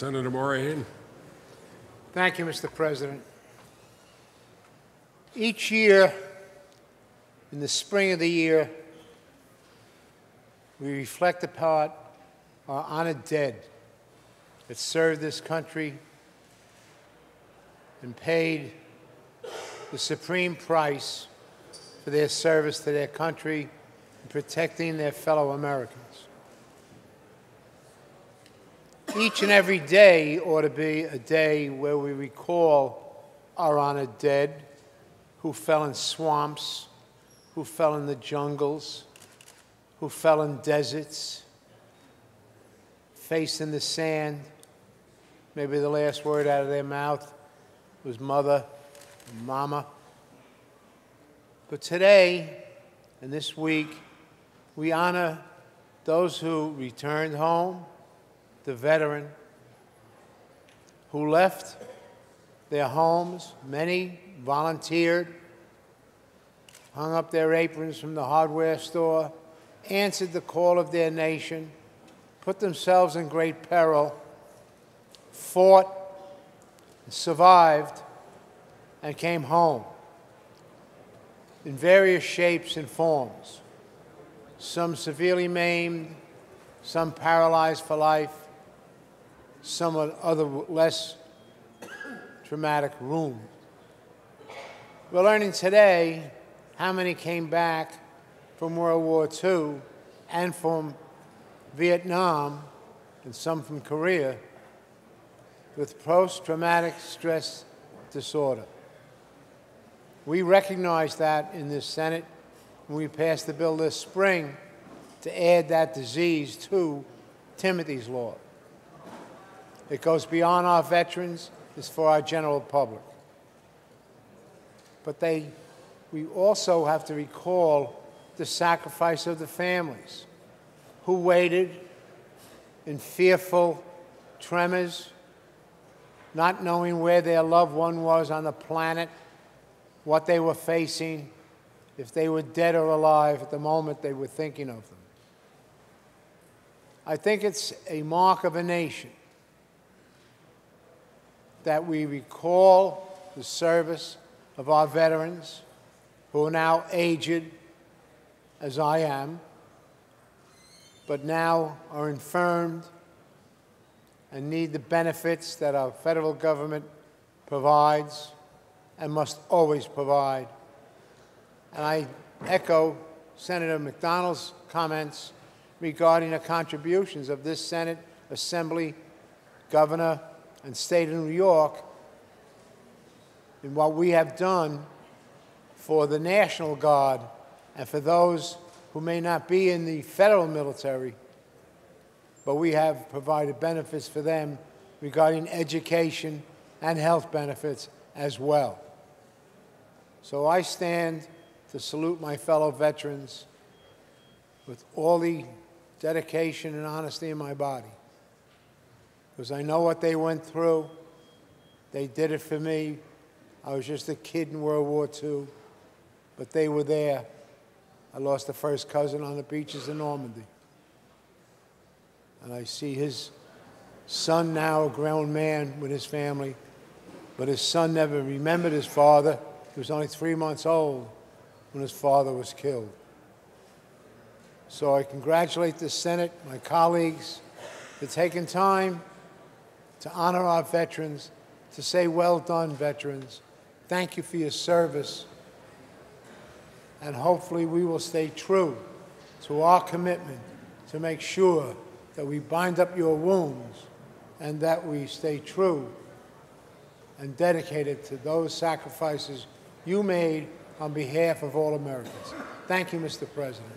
Senator Morahan. Thank you, Mr. President. Each year, in the spring of the year, we reflect upon our honored dead that served this country and paid the supreme price for their service to their country and protecting their fellow Americans. Each and every day ought to be a day where we recall our honored dead who fell in swamps, who fell in the jungles, who fell in deserts, face in the sand. Maybe the last word out of their mouth was mother, mama. But today, and this week, we honor those who returned home, the veteran, who left their homes. Many volunteered, hung up their aprons from the hardware store, answered the call of their nation, put themselves in great peril, fought, survived, and came home in various shapes and forms. Some severely maimed, some paralyzed for life, some with other less traumatic wounds. We're learning today how many came back from World War II and from Vietnam, and some from Korea, with post-traumatic stress disorder. We recognize that in this Senate when we passed the bill this spring to add that disease to Timothy's Law. It goes beyond our veterans, it's for our general public. But we also have to recall the sacrifice of the families who waited in fearful tremors, not knowing where their loved one was on the planet, what they were facing, if they were dead or alive at the moment they were thinking of them. I think it's a mark of a nation that we recall the service of our veterans who are now aged, as I am, but now are infirmed and need the benefits that our federal government provides and must always provide. And I echo Senator McDonald's comments regarding the contributions of this Senate, Assembly, Governor, and State of New York in what we have done for the National Guard and for those who may not be in the federal military, but we have provided benefits for them regarding education and health benefits as well. So I stand to salute my fellow veterans with all the dedication and honesty in my body, because I know what they went through. They did it for me. I was just a kid in World War II, but they were there. I lost a first cousin on the beaches in Normandy. And I see his son now, a grown man with his family, but his son never remembered his father. He was only 3 months old when his father was killed. So I congratulate the Senate, my colleagues, for taking time to honor our veterans, to say, well done, veterans. Thank you for your service. And hopefully we will stay true to our commitment to make sure that we bind up your wounds and that we stay true and dedicated to those sacrifices you made on behalf of all Americans. Thank you, Mr. President.